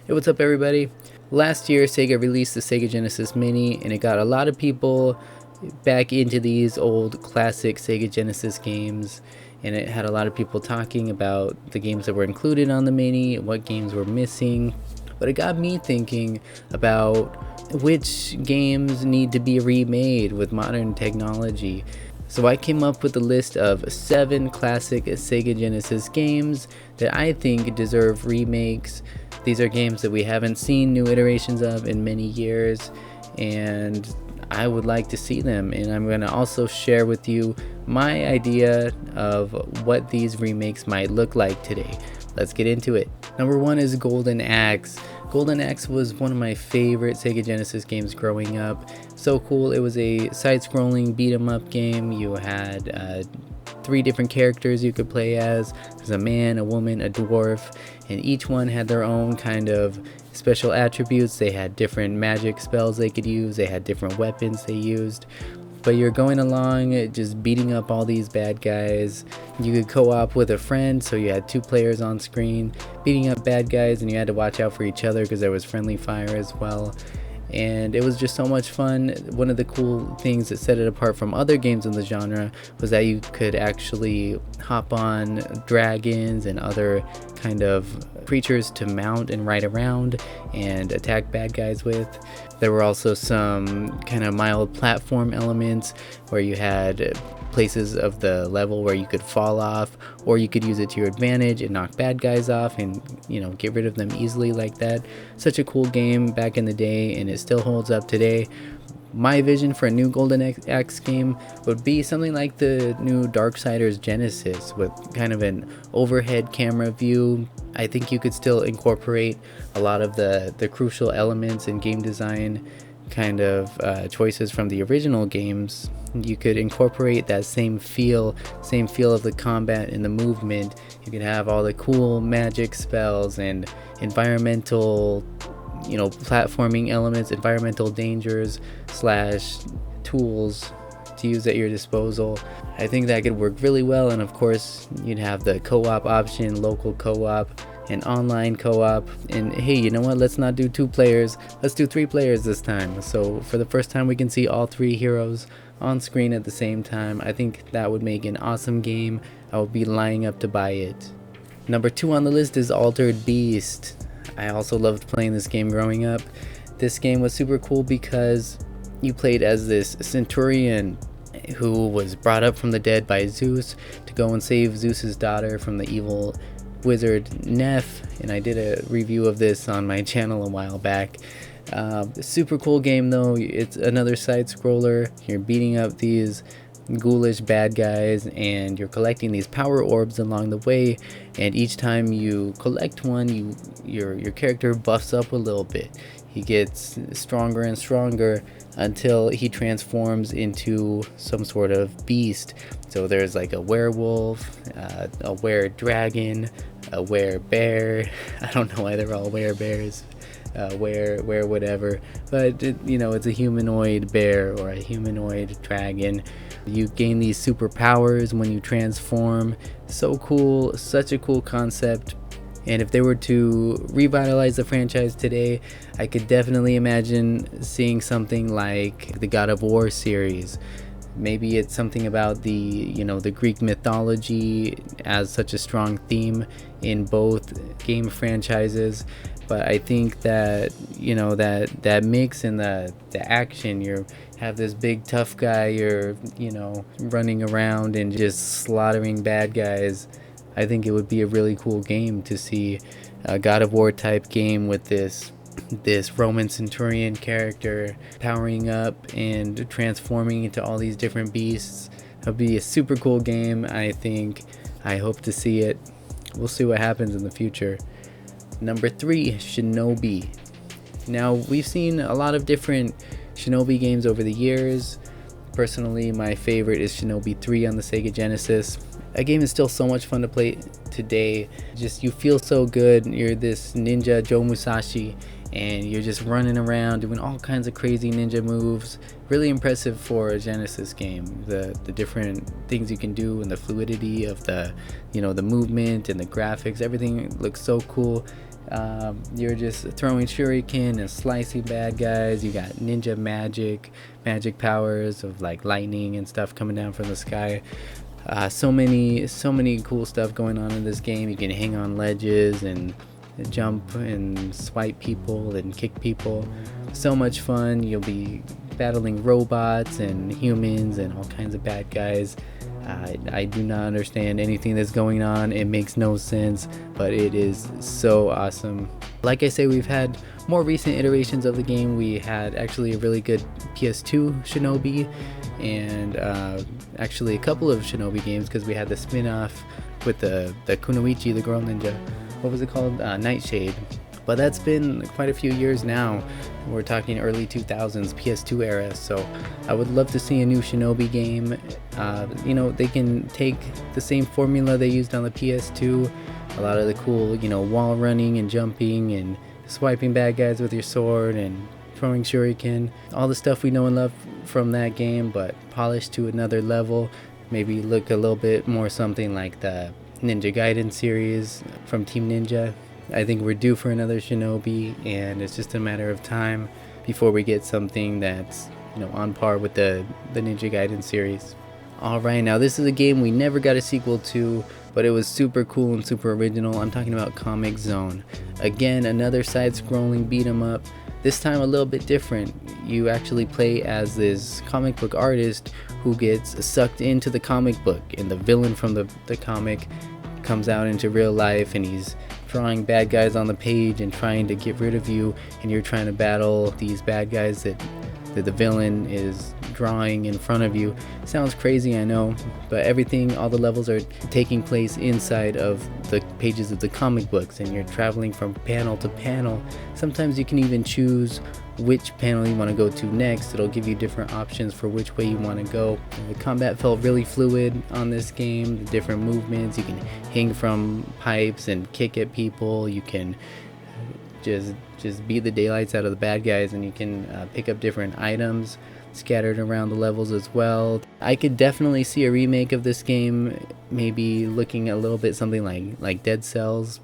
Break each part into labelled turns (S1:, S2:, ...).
S1: Hey, what's up everybody? Last year Sega released the Sega Genesis Mini and it got a lot of people back into these old classic Sega Genesis games, and it had a lot of people talking about the games that were included on the Mini and what games were missing. But it got me thinking about which games need to be remade with modern technology. So I came up with a list of 7 classic Sega Genesis games that I think deserve remakes. These are games that we haven't seen new iterations of in many years, and I would like to see them. And I'm going to also share with you my idea of what these remakes might look like today. Let's get into it. Number 1 is Golden Axe. Golden Axe was one of my favorite Sega Genesis games growing up. So cool. It was a side-scrolling beat-em-up game. You had 3 different characters you could play as. There's a man, a woman, a dwarf, and each one had their own kind of special attributes. They had different magic spells they could use. They had different weapons they used. But you're going along just beating up all these bad guys. You could co-op with a friend, so you had 2 players on screen beating up bad guys, and you had to watch out for each other because there was friendly fire as well. And it was just so much fun. One of the cool things that set it apart from other games in the genre was that you could actually hop on dragons and other kind of creatures to mount and ride around and attack bad guys with. There were also some kind of mild platform elements where you had places of the level where you could fall off, or you could use it to your advantage and knock bad guys off and, you know, get rid of them easily like that. Such a cool game back in the day, and it still holds up today. My vision for a new Golden Axe game would be something like the new Darksiders Genesis, with kind of an overhead camera view. I think you could still incorporate a lot of the crucial elements in game design kind of choices from the original games. You could incorporate that same feel of the combat and the movement. You could have all the cool magic spells and environmental, platforming elements, environmental dangers / tools to use at your disposal. I think that could work really well. And of course, you'd have the co-op option, local co-op and online co-op. And hey, you know what, let's not do 2 players, let's do 3 players this time. So for the first time we can see all 3 heroes on screen at the same time. I think that would make an awesome game. I would be lining up to buy it. Number 2 on the list is Altered Beast. I also loved playing this game growing up. This game was super cool because you played as this centurion who was brought up from the dead by Zeus to go and save Zeus's daughter from the evil wizard Neff, and I did a review of this on my channel a while back. Super cool game though. It's another side scroller. You're beating up these ghoulish bad guys and you're collecting these power orbs along the way, and each time you collect one, your character buffs up a little bit. He gets stronger and stronger until he transforms into some sort of beast. So there's like a werewolf, a were-dragon, a were-bear. I don't know why they're all were-bears. Where whatever, but it's a humanoid bear or a humanoid dragon. You gain these superpowers when you transform. So cool, such a cool concept. And if they were to revitalize the franchise today, I could definitely imagine seeing something like the God of War series. Maybe it's something about the Greek mythology as such a strong theme in both game franchises. But I think that that mix in the action, you have this big tough guy, you're running around and just slaughtering bad guys. I think it would be a really cool game to see a God of War type game with this Roman centurion character powering up and transforming into all these different beasts. It would be a super cool game. I hope to see it. We'll see what happens in the future. Number 3, Shinobi. Now, we've seen a lot of different Shinobi games over the years. Personally, my favorite is Shinobi 3 on the Sega Genesis. That game is still so much fun to play today. Just, you feel so good. You're this ninja Joe Musashi, and you're just running around doing all kinds of crazy ninja moves. Really impressive for a Genesis game. The different things you can do and the fluidity of the movement and the graphics, everything looks so cool. You're just throwing shuriken and slicing bad guys. You got ninja magic powers of like lightning and stuff coming down from the sky. So many cool stuff going on in this game. You can hang on ledges and jump and swipe people and kick people. So much fun. You'll be battling robots and humans and all kinds of bad guys. I do not understand anything that's going on. It makes no sense, but it is so awesome. Like I say, we've had more recent iterations of the game. We had actually a really good PS2 Shinobi, and actually a couple of Shinobi games, because we had the spin-off with the Kunoichi, the girl ninja. What was it called? Nightshade. But that's been quite a few years now. We're talking early 2000s, PS2 era. So I would love to see a new Shinobi game. You know, they can take the same formula they used on the PS2. A lot of the cool, you know, wall running and jumping and swiping bad guys with your sword and throwing shuriken. All the stuff we know and love from that game, but polished to another level. Maybe look a little bit more something like the Ninja Gaiden series from Team Ninja. I think we're due for another Shinobi, and it's just a matter of time before we get something that's, you know, on par with the Ninja Gaiden series. Alright, now this is a game we never got a sequel to, but it was super cool and super original. I'm talking about Comix Zone. Again, another side-scrolling beat-em-up. This time a little bit different. You actually play as this comic book artist who gets sucked into the comic book, and the villain from the comic comes out into real life, and he's drawing bad guys on the page and trying to get rid of you, and you're trying to battle these bad guys that the villain is drawing in front of you. Sounds crazy, I know, but all the levels are taking place inside of the pages of the comic books, and you're traveling from panel to panel. Sometimes you can even choose which panel you want to go to next. It'll give you different options for which way you want to go. The combat felt really fluid on this game. The different movements, you can hang from pipes and kick at people. You can just beat the daylights out of the bad guys, and you can pick up different items scattered around the levels as well. I could definitely see a remake of this game, maybe looking a little bit something like Dead Cells.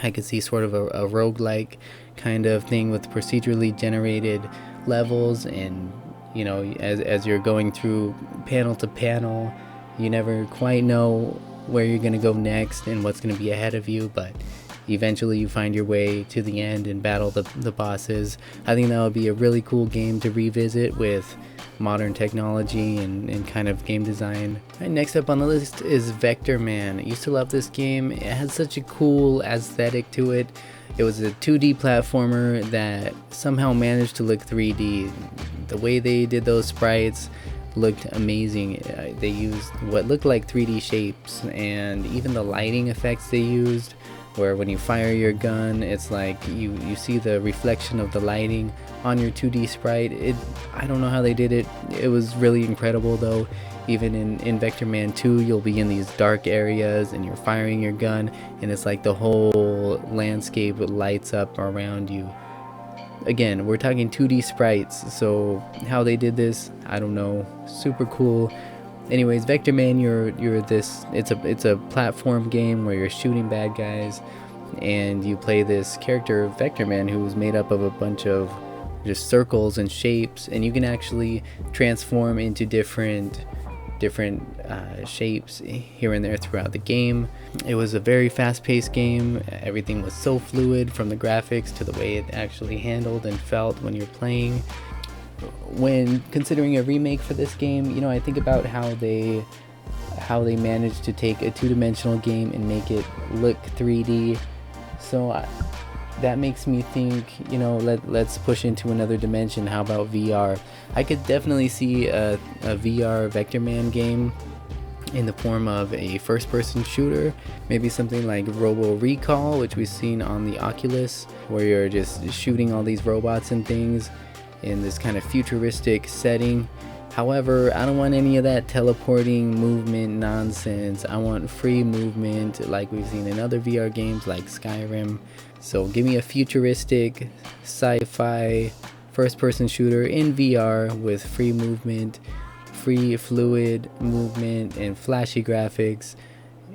S1: I could see sort of a roguelike kind of thing with procedurally generated levels, and you know, as you're going through panel to panel, you never quite know where you're going to go next and what's going to be ahead of you, but eventually you find your way to the end and battle the bosses. I think that would be a really cool game to revisit with modern technology and kind of game design. Right, next up on the list is Vectorman. I used to love this game. It had such a cool aesthetic to it. It was a 2D platformer that somehow managed to look 3D. The way they did those sprites looked amazing. They used what looked like 3D shapes, and even the lighting effects they used, where when you fire your gun, it's like you see the reflection of the lighting on your 2D sprite. I don't know how they did it. It was really incredible though. Even in Vectorman 2, you'll be in these dark areas and you're firing your gun, and it's like the whole landscape lights up around you. Again, we're talking 2D sprites, so how they did this, I don't know. Super cool. Anyways, Vectorman, you're this. It's a platform game where you're shooting bad guys, and you play this character Vectorman who's made up of a bunch of just circles and shapes, and you can actually transform into different shapes here and there throughout the game. It was a very fast-paced game. Everything was so fluid, from the graphics to the way it actually handled and felt when you're playing. When considering a remake for this game, you know, I think about how they managed to take a two-dimensional game and make it look 3D. So that makes me think, you know, let's push into another dimension. How about VR? I could definitely see a VR Vectorman game in the form of a first-person shooter, maybe something like Robo Recall, which we've seen on the Oculus, where you're just shooting all these robots and things in this kind of futuristic setting. However, I don't want any of that teleporting movement nonsense. I want free movement like we've seen in other VR games like Skyrim. So give me a futuristic sci-fi first-person shooter in VR with free movement, free fluid movement, and flashy graphics,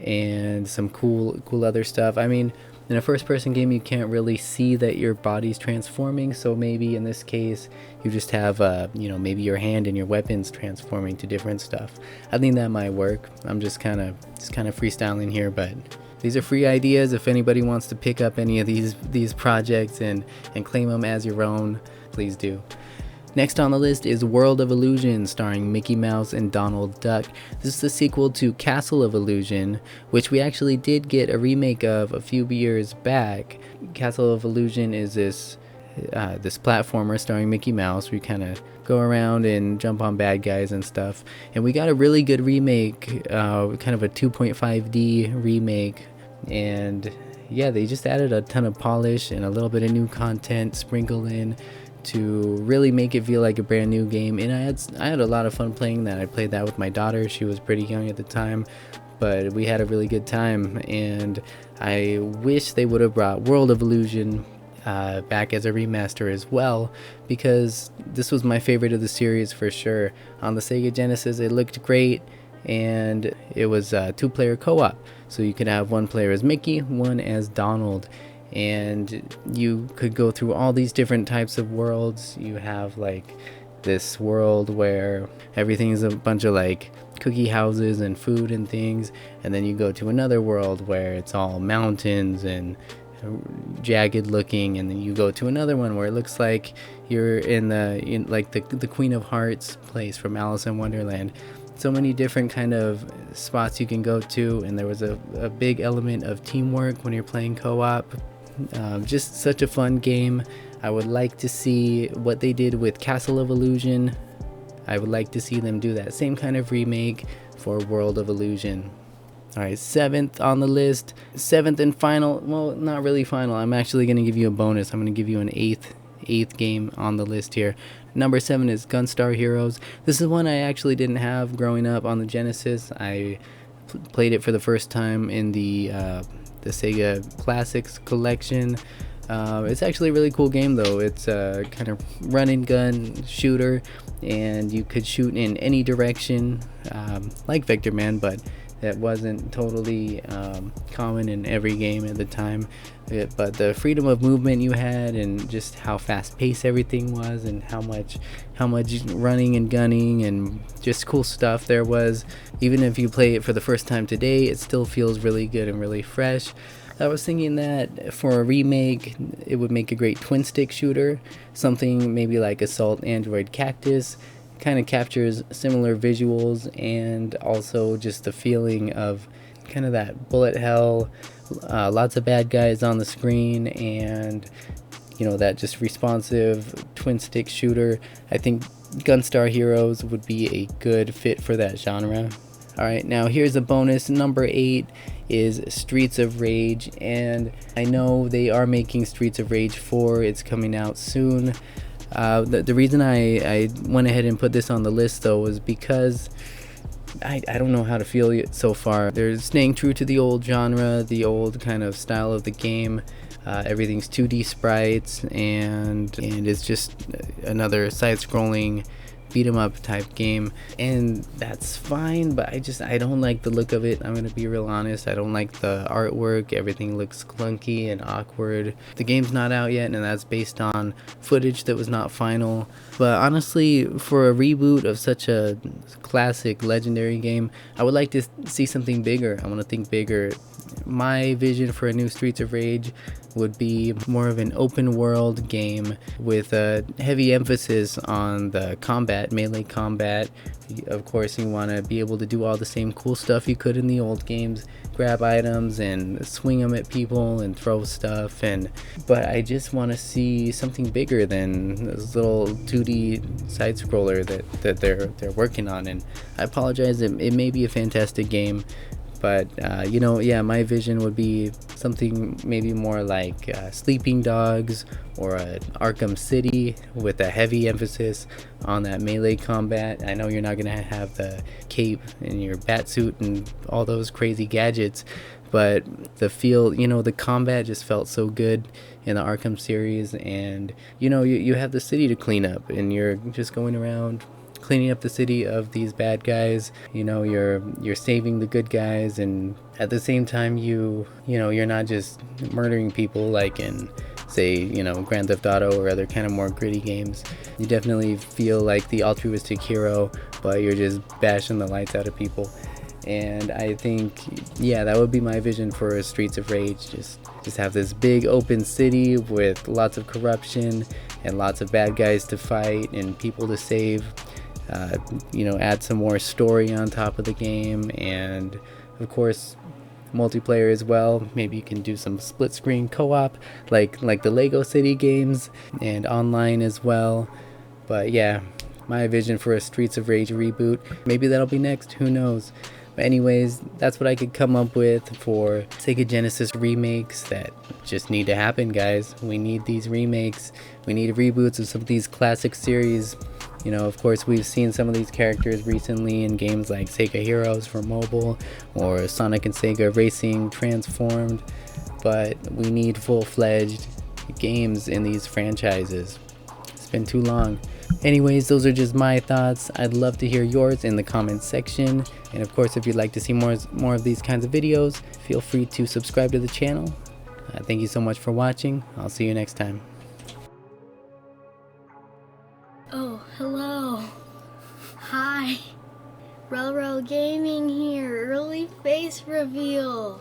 S1: and some cool other stuff. I mean, In a first-person game, you can't really see that your body's transforming, so maybe in this case, you just have, maybe your hand and your weapons transforming to different stuff. I think that might work. I'm just kind of freestyling here, but these are free ideas. If anybody wants to pick up any of these projects and claim them as your own, please do. Next on the list is World of Illusion, starring Mickey Mouse and Donald Duck. This is the sequel to Castle of Illusion, which we actually did get a remake of a few years back. Castle of Illusion is this platformer starring Mickey Mouse. We kind of go around and jump on bad guys and stuff. And we got a really good remake, kind of a 2.5D remake. And yeah, they just added a ton of polish and a little bit of new content sprinkled in to really make it feel like a brand new game. And I had a lot of fun playing that. I played that with my daughter. She was pretty young at the time, but we had a really good time. And I wish they would have brought World of Illusion back as a remaster as well, because this was my favorite of the series for sure. On the Sega Genesis, it looked great, and it was 2-player co-op, so you could have one player as Mickey, one as Donald, and you could go through all these different types of worlds. You have like this world where everything is a bunch of like cookie houses and food and things, and then you go to another world where it's all mountains and jagged looking, and then you go to another one where it looks like you're in the Queen of Hearts place from Alice in Wonderland. So many different kind of spots you can go to, and there was a big element of teamwork when you're playing co-op. Just such a fun game. I would like to see what they did with Castle of Illusion. I would like to see them do that same kind of remake for World of Illusion. Alright, 7th on the list, 7th and final, well, not really final. I'm actually going to give you a bonus. I'm going to give you an eighth game on the list here. Number 7 is Gunstar Heroes. This is one I actually didn't have growing up on the Genesis. I played it for the first time in the Sega Classics collection. It's actually a really cool game though. It's a kind of run and gun shooter, and you could shoot in any direction, like Vectorman, but that wasn't totally common in every game at the time. But the freedom of movement you had, and just how fast paced everything was, and how much running and gunning and just cool stuff there was. Even if you play it for the first time today, it still feels really good and really fresh. I was thinking that for a remake, it would make a great twin stick shooter, something maybe like Assault Android Cactus. Kind of captures similar visuals, and also just the feeling of kind of that bullet hell, lots of bad guys on the screen, and that just responsive twin stick shooter. I think Gunstar Heroes would be a good fit for that genre. Alright, now here's a bonus. Number 8 is Streets of Rage, and I know they are making Streets of Rage 4. It's coming out soon. The reason I went ahead and put this on the list though was because I don't know how to feel it so far. They're staying true to the old genre, the old kind of style of the game. Everything's 2D sprites, and it's just another side-scrolling beat 'em up type game, and that's fine, but I don't like the look of it. I'm gonna be real honest. I don't like the artwork. Everything looks clunky and awkward. The game's not out yet, and that's based on footage that was not final. But honestly, for a reboot of such a classic legendary game, I would like to see something bigger. I want to think bigger. My vision for a new Streets of Rage would be more of an open world game with a heavy emphasis on the combat, melee combat. Of course, you want to be able to do all the same cool stuff you could in the old games, grab items and swing them at people and throw stuff, but I just want to see something bigger than this little 2D side scroller that they're working on. And I apologize, it may be a fantastic game, but my vision would be something maybe more like Sleeping Dogs or Arkham City, with a heavy emphasis on that melee combat. I know you're not going to have the cape and your bat suit and all those crazy gadgets, but the feel, the combat just felt so good in the Arkham series. And you have the city to clean up, and you're just going around cleaning up the city of these bad guys. You know, you're saving the good guys, and at the same time you're not just murdering people like in, say, Grand Theft Auto or other kind of more gritty games. You definitely feel like the altruistic hero, but you're just bashing the lights out of people. And I think, yeah, that would be my vision for Streets of Rage. Just have this big open city with lots of corruption and lots of bad guys to fight and people to save. Add some more story on top of the game, and of course multiplayer as well. Maybe you can do some split screen co-op like the Lego City games, and online as well. But yeah, my vision for a Streets of Rage reboot. Maybe that'll be next, who knows. But anyways, that's what I could come up with for Sega Genesis remakes that just need to happen, guys. We need these remakes. We need reboots of some of these classic series. Of course, we've seen some of these characters recently in games like Sega Heroes for mobile, or Sonic and Sega Racing Transformed, but we need full-fledged games in these franchises. It's been too long. Anyways, those are just my thoughts. I'd love to hear yours in the comments section. And of course, if you'd like to see more of these kinds of videos, feel free to subscribe to the channel. Thank you so much for watching. I'll see you next time.
S2: Oh, hello. Hi. Railroad Gaming here. Early face reveal.